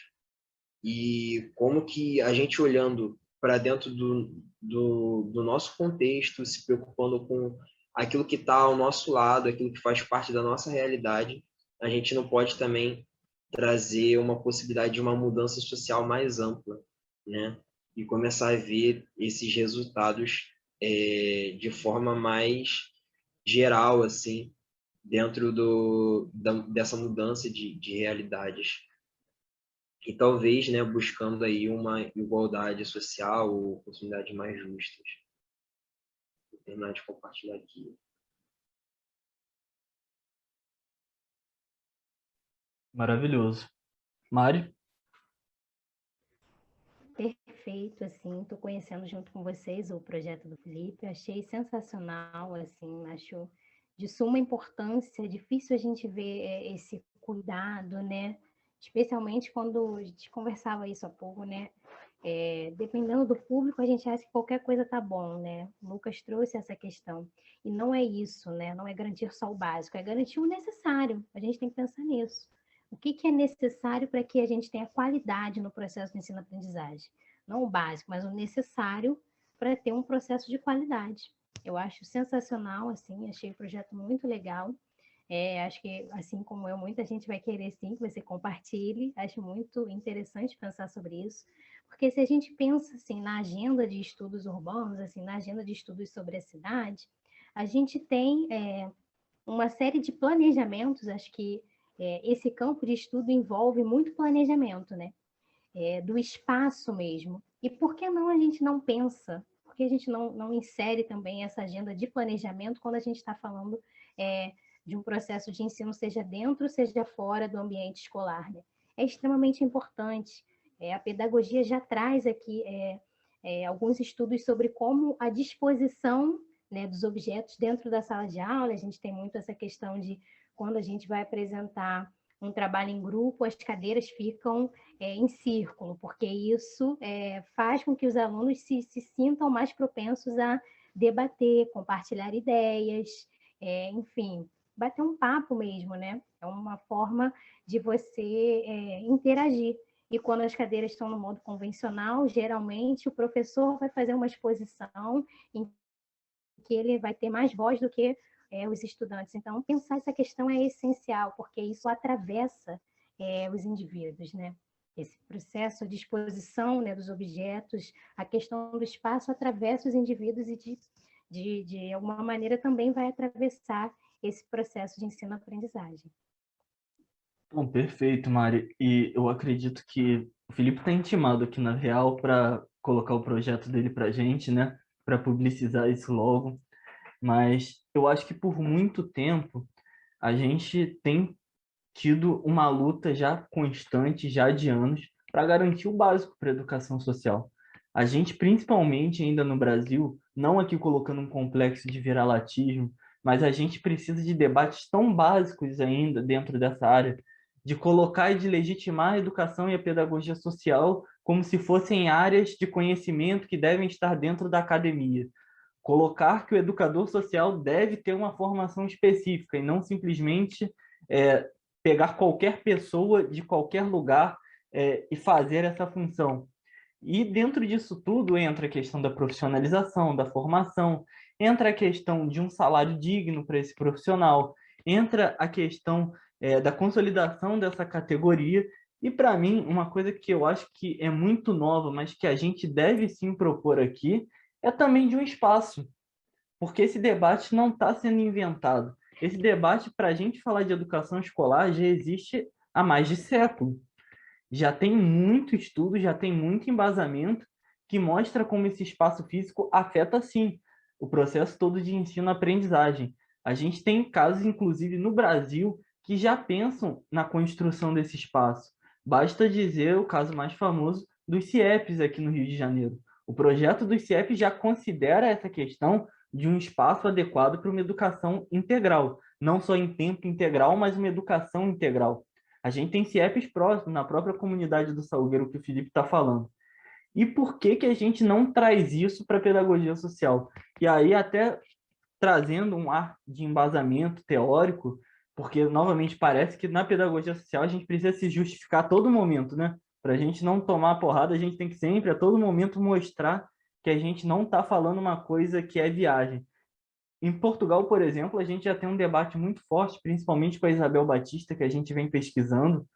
e como que a gente olhando para dentro do nosso contexto, se preocupando com aquilo que está ao nosso lado, aquilo que faz parte da nossa realidade, a gente não pode também trazer uma possibilidade de uma mudança social mais ampla, né? E começar a ver esses resultados de forma mais geral, assim, dentro dessa mudança de realidades. E talvez, né, buscando aí uma igualdade social ou oportunidades mais justas. Vou terminar de compartilhar aqui. Maravilhoso. Mari? Perfeito, assim, estou conhecendo junto com vocês o projeto do Felipe, achei sensacional, assim, acho de suma importância, é difícil a gente ver esse cuidado, né? Especialmente quando a gente conversava isso há pouco, né? Dependendo do público, a gente acha que qualquer coisa tá bom, né? O Lucas trouxe essa questão. E não é isso, né? Não é garantir só o básico, é garantir o necessário. A gente tem que pensar nisso. O que é necessário para que a gente tenha qualidade no processo de ensino-aprendizagem? não o básico, mas o necessário para ter um processo de qualidade. Eu acho sensacional, assim, achei o projeto muito legal. Acho que, assim como eu, muita gente vai querer sim que você compartilhe. Acho muito interessante pensar sobre isso, porque se a gente pensa assim na agenda de estudos urbanos, assim, na agenda de estudos sobre a cidade, a gente tem uma série de planejamentos. Acho que esse campo de estudo envolve muito planejamento, né? Do espaço mesmo. E por que não a gente não pensa? Por que a gente não insere também essa agenda de planejamento quando a gente está falando de um processo de ensino, seja dentro, seja fora do ambiente escolar, né? É extremamente importante. A pedagogia já traz aqui alguns estudos sobre como a disposição, né, dos objetos dentro da sala de aula. A gente tem muito essa questão de quando a gente vai apresentar um trabalho em grupo, as cadeiras ficam em círculo, porque isso faz com que os alunos se sintam mais propensos a debater, compartilhar ideias, enfim, bater um papo mesmo, né? É uma forma de você interagir. E quando as cadeiras estão no modo convencional, geralmente o professor vai fazer uma exposição em que ele vai ter mais voz do que os estudantes. Então, pensar essa questão é essencial, porque isso atravessa os indivíduos, né? Esse processo de exposição, né, dos objetos, a questão do espaço atravessa os indivíduos e, de alguma maneira, também vai atravessar esse processo de ensino-aprendizagem. Bom, perfeito, Mari. E eu acredito que o Felipe está intimado aqui na Real para colocar o projeto dele para a gente, né? Para publicizar isso logo. Mas eu acho que por muito tempo a gente tem tido uma luta já constante, já de anos, para garantir o básico para a educação social. A gente, principalmente ainda no Brasil, não aqui colocando um complexo de viralatismo, mas a gente precisa de debates tão básicos ainda dentro dessa área, de colocar e de legitimar a educação e a pedagogia social como se fossem áreas de conhecimento que devem estar dentro da academia. Colocar que o educador social deve ter uma formação específica e não simplesmente é, pegar qualquer pessoa de qualquer lugar e fazer essa função. E dentro disso tudo entra a questão da profissionalização, da formação, entra a questão de um salário digno para esse profissional, entra a questão da consolidação dessa categoria. E para mim, uma coisa que eu acho que é muito nova, mas que a gente deve sim propor aqui, é também de um espaço, porque esse debate não está sendo inventado. Esse debate, para a gente falar de educação escolar, já existe há mais de século. Já tem muito estudo, já tem muito embasamento que mostra como esse espaço físico afeta, sim, o processo todo de ensino-aprendizagem. A gente tem casos, inclusive, no Brasil, que já pensam na construção desse espaço. Basta dizer o caso mais famoso dos CIEPs aqui no Rio de Janeiro. O projeto dos CIEPs já considera essa questão de um espaço adequado para uma educação integral, não só em tempo integral, mas uma educação integral. A gente tem CIEPs próximos, na própria comunidade do Salgueiro, que o Felipe está falando. E por que a gente não traz isso para a pedagogia social? E aí, até trazendo um ar de embasamento teórico, porque, novamente, parece que na pedagogia social a gente precisa se justificar a todo momento, né? Para a gente não tomar porrada, a gente tem que sempre, a todo momento, mostrar que a gente não está falando uma coisa que é viagem. Em Portugal, por exemplo, a gente já tem um debate muito forte, principalmente com a Isabel Batista, que a gente vem pesquisando,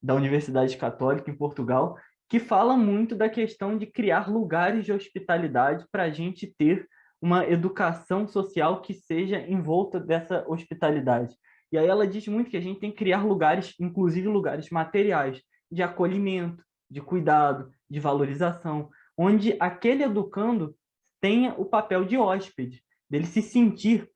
da Universidade Católica em Portugal, que fala muito da questão de criar lugares de hospitalidade para a gente ter uma educação social que seja em volta dessa hospitalidade. E aí ela diz muito que a gente tem que criar lugares, inclusive lugares materiais, de acolhimento, de cuidado, de valorização, onde aquele educando tenha o papel de hóspede, dele se sentir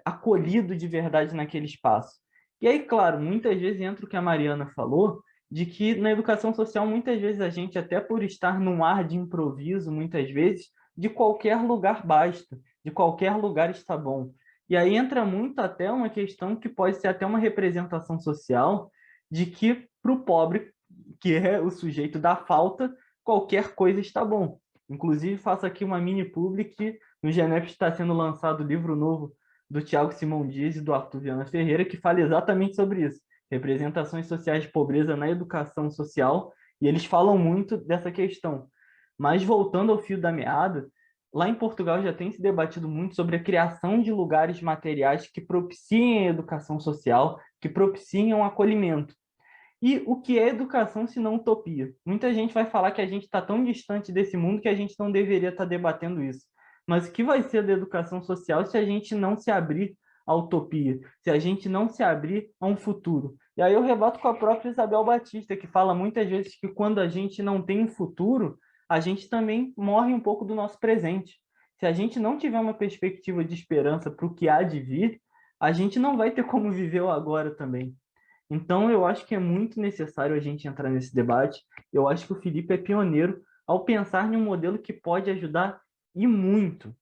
acolhido de verdade naquele espaço. E aí, claro, muitas vezes entra o que a Mariana falou, de que na educação social, muitas vezes a gente, até por estar num ar de improviso, muitas vezes, de qualquer lugar basta, de qualquer lugar está bom. E aí entra muito até uma questão que pode ser até uma representação social de que para o pobre, que é o sujeito da falta, qualquer coisa está bom. Inclusive, faço aqui uma mini publi que no GENEP está sendo lançado o livro novo do Tiago Simão Dias e do Arthur Viana Ferreira, que fala exatamente sobre isso, representações sociais de pobreza na educação social, e eles falam muito dessa questão. Mas voltando ao fio da meada, lá em Portugal já tem se debatido muito sobre a criação de lugares materiais que propiciem a educação social, que propiciem o acolhimento. E o que é educação se não utopia? Muita gente vai falar que a gente está tão distante desse mundo que a gente não deveria estar debatendo isso. Mas o que vai ser da educação social se a gente não se abrir à utopia, se a gente não se abrir a um futuro? E aí eu rebato com a própria Isabel Batista, que fala muitas vezes que quando a gente não tem um futuro, a gente também morre um pouco do nosso presente. Se a gente não tiver uma perspectiva de esperança para o que há de vir, a gente não vai ter como viver o agora também. Então, eu acho que é muito necessário a gente entrar nesse debate. Eu acho que o Felipe é pioneiro ao pensar em um modelo que pode ajudar e muito.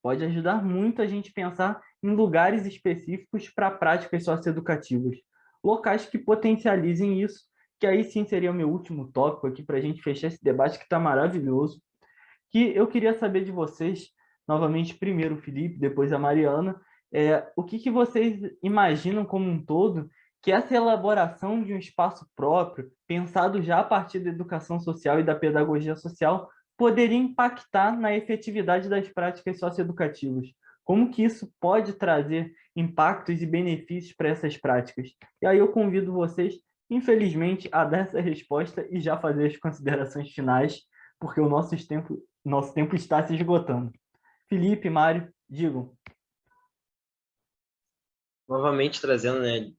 Pode ajudar muito a gente pensar em lugares específicos para práticas socioeducativas. Locais que potencializem isso, que aí sim seria o meu último tópico aqui para a gente fechar esse debate que está maravilhoso. Que eu queria saber de vocês, novamente, primeiro o Felipe, depois a Mariana, o que que vocês imaginam como um todo que essa elaboração de um espaço próprio, pensado já a partir da educação social e da pedagogia social, poderia impactar na efetividade das práticas socioeducativas? Como que isso pode trazer impactos e benefícios para essas práticas? E aí eu convido vocês, infelizmente, a dar essa resposta e já fazer as considerações finais, porque o nosso tempo está se esgotando. Felipe, Mário, digam. Novamente trazendo, né,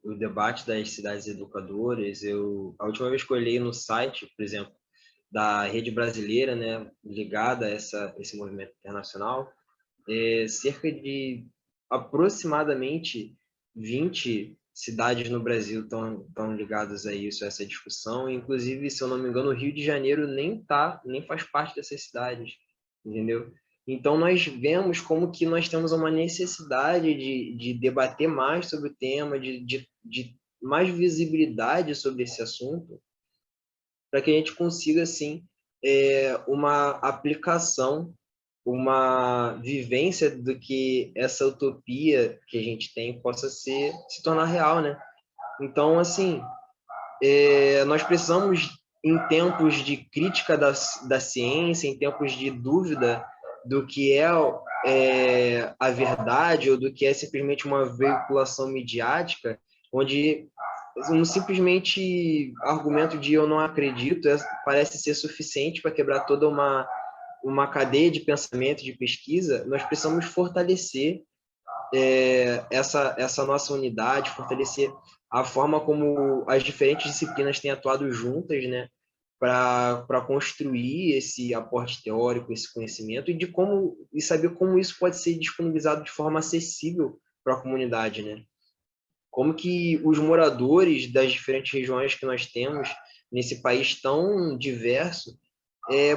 o debate das cidades educadoras, a última vez que eu olhei no site, por exemplo, da rede brasileira, né, ligada a esse movimento internacional, cerca de aproximadamente 20 cidades no Brasil estão ligadas a isso, a essa discussão. Inclusive, se eu não me engano, o Rio de Janeiro nem faz parte dessas cidades, entendeu? Então, nós vemos como que nós temos uma necessidade de debater mais sobre o tema, de mais visibilidade sobre esse assunto, para que a gente consiga, assim, uma aplicação, uma vivência do que essa utopia que a gente tem possa se tornar real, né? Então, assim, nós precisamos, em tempos de crítica da ciência, em tempos de dúvida do que a verdade ou do que é simplesmente uma veiculação midiática, onde um simplesmente argumento de eu não acredito parece ser suficiente para quebrar toda uma cadeia de pensamento, de pesquisa. Nós precisamos fortalecer essa nossa unidade, fortalecer a forma como as diferentes disciplinas têm atuado juntas, né, para construir esse aporte teórico, esse conhecimento e saber como isso pode ser disponibilizado de forma acessível para a comunidade, né? Como que os moradores das diferentes regiões que nós temos nesse país tão diverso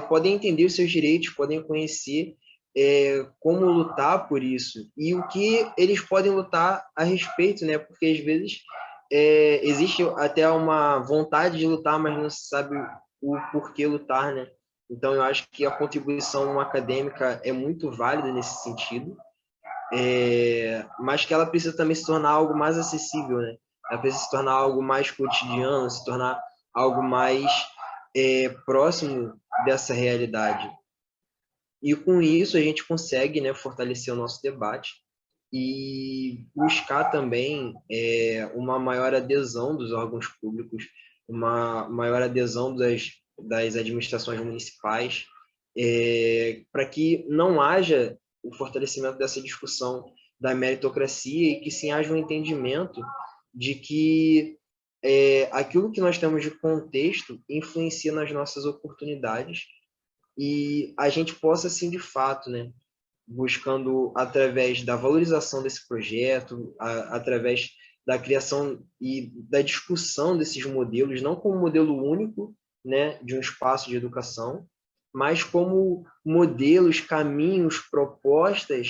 podem entender os seus direitos, podem conhecer como lutar por isso e o que eles podem lutar a respeito, né? Porque às vezes existe até uma vontade de lutar, mas não se sabe o porquê lutar, né? Então eu acho que a contribuição acadêmica é muito válida nesse sentido, mas que ela precisa também se tornar algo mais acessível, né? Ela precisa se tornar algo mais cotidiano, se tornar algo mais próximo dessa realidade. E com isso a gente consegue, né, fortalecer o nosso debate e buscar também uma maior adesão dos órgãos públicos, uma maior adesão das administrações municipais, para que não haja o fortalecimento dessa discussão da meritocracia e que sim haja um entendimento de que aquilo que nós temos de contexto influencia nas nossas oportunidades e a gente possa, assim, de fato, né, buscando através da valorização desse projeto, através da criação e da discussão desses modelos, não como modelo único, né, de um espaço de educação, mas como modelos, caminhos, propostas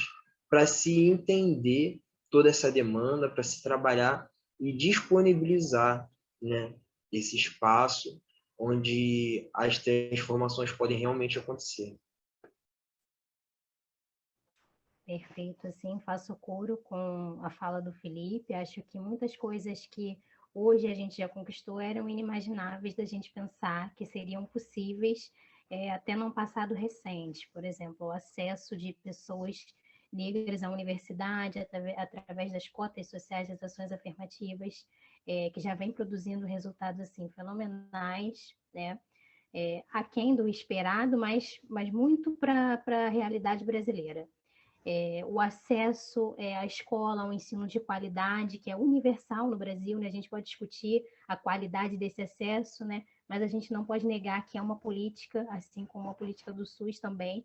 para se entender toda essa demanda, para se trabalhar e disponibilizar, né, esse espaço onde as transformações podem realmente acontecer. Perfeito, assim, faço coro com a fala do Felipe. Acho que muitas coisas que hoje a gente já conquistou eram inimagináveis da gente pensar que seriam possíveis até num passado recente. Por exemplo, o acesso de pessoas negras à universidade através das cotas sociais das ações afirmativas, que já vem produzindo resultados assim fenomenais, né? Aquém do esperado, mas muito para a realidade brasileira. O acesso à escola, ao ensino de qualidade, que é universal no Brasil, né? A gente pode discutir a qualidade desse acesso, né? Mas a gente não pode negar que é uma política, assim como a política do SUS também,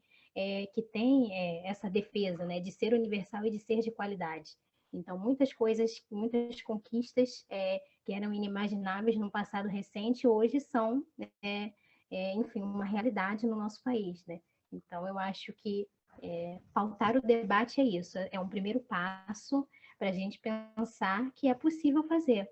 que tem essa defesa, né? De ser universal e de ser de qualidade. Então, muitas coisas, muitas conquistas que eram inimagináveis no passado recente, hoje são, enfim, uma realidade no nosso país, né? Então, eu acho que pautar o debate é isso, é um primeiro passo para a gente pensar que é possível fazer.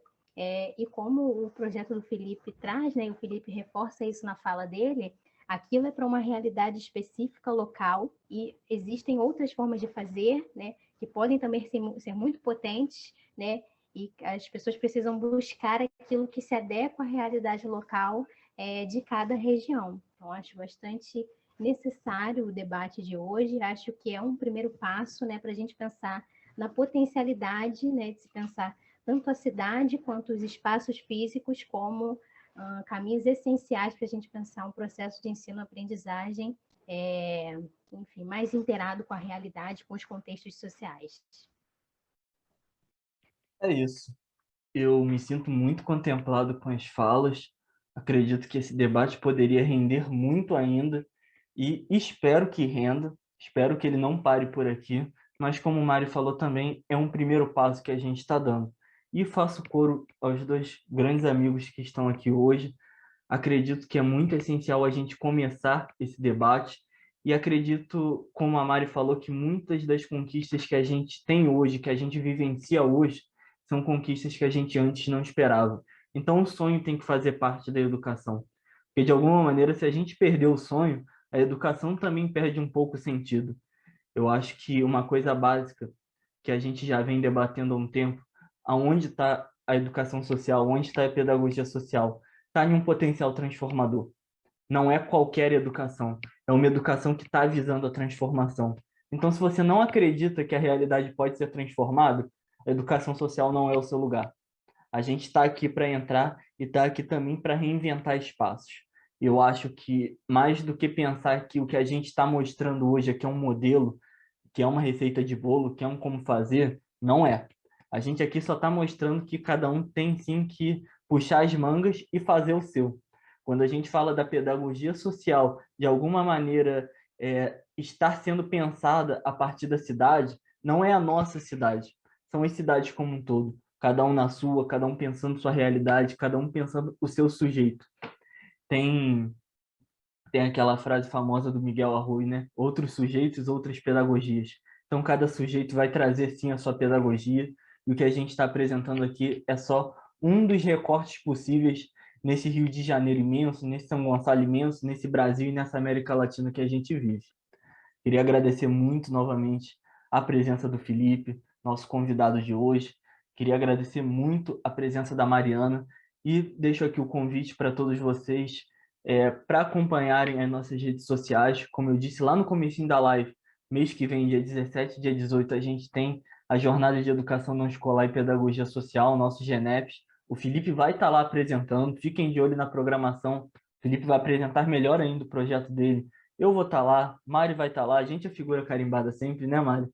E como o projeto do Felipe traz, né, e o Felipe reforça isso na fala dele, aquilo é para uma realidade específica, local, e existem outras formas de fazer, né, que podem também ser muito potentes, né, e as pessoas precisam buscar aquilo que se adequa à realidade local de cada região. Então, acho bastante necessário o debate de hoje. Acho que é um primeiro passo, né, para a gente pensar na potencialidade, né, de se pensar tanto a cidade quanto os espaços físicos como caminhos essenciais para a gente pensar um processo de ensino-aprendizagem, enfim, mais inteirado com a realidade, com os contextos sociais. É isso. Eu me sinto muito contemplado com as falas. Acredito que esse debate poderia render muito ainda e espero que renda. Espero que ele não pare por aqui. Mas como o Mário falou também, é um primeiro passo que a gente está dando. E faço coro aos dois grandes amigos que estão aqui hoje. Acredito que é muito essencial a gente começar esse debate e acredito, como a Mari falou, que muitas das conquistas que a gente tem hoje, que a gente vivencia hoje, são conquistas que a gente antes não esperava. Então, o sonho tem que fazer parte da educação. Porque, de alguma maneira, se a gente perder o sonho, a educação também perde um pouco o sentido. Eu acho que uma coisa básica que a gente já vem debatendo há um tempo, aonde está a educação social, onde está a pedagogia social, está em um potencial transformador. Não é qualquer educação, é uma educação que está visando a transformação. Então, se você não acredita que a realidade pode ser transformada, a educação social não é o seu lugar. A gente está aqui para entrar e está aqui também para reinventar espaços. Eu acho que, mais do que pensar que o que a gente está mostrando hoje aqui é um modelo, que é uma receita de bolo, que é um como fazer, não é. A gente aqui só está mostrando que cada um tem sim que puxar as mangas e fazer o seu. Quando a gente fala da pedagogia social, de alguma maneira estar sendo pensada a partir da cidade, não é a nossa cidade, são as cidades como um todo. Cada um na sua, cada um pensando sua realidade, cada um pensando o seu sujeito. Tem aquela frase famosa do Miguel Arrui, né? Outros sujeitos, outras pedagogias. Então, cada sujeito vai trazer, sim, a sua pedagogia, e o que a gente está apresentando aqui é só um dos recortes possíveis nesse Rio de Janeiro imenso, nesse São Gonçalo imenso, nesse Brasil e nessa América Latina que a gente vive. Queria agradecer muito novamente a presença do Felipe, nosso convidado de hoje. Queria agradecer muito a presença da Mariana e deixo aqui o convite para todos vocês para acompanharem as nossas redes sociais. Como eu disse lá no comecinho da live, mês que vem, dia 17 dia 18, a gente tem a Jornada de Educação Não Escolar e Pedagogia Social, nosso GENEPS. O Felipe vai estar lá apresentando, fiquem de olho na programação. O Felipe vai apresentar melhor ainda o projeto dele. Eu vou estar lá, Mari vai estar lá, a gente é figura carimbada sempre, né, Mari?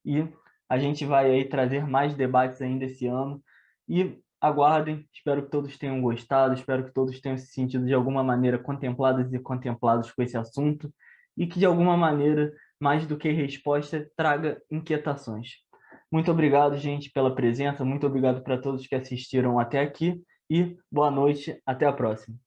E a gente vai aí trazer mais debates ainda esse ano. E aguardem, espero que todos tenham gostado, espero que todos tenham se sentido de alguma maneira contempladas e contemplados com esse assunto e que de alguma maneira, mais do que resposta, traga inquietações. Muito obrigado, gente, pela presença, muito obrigado para todos que assistiram até aqui e boa noite, até a próxima.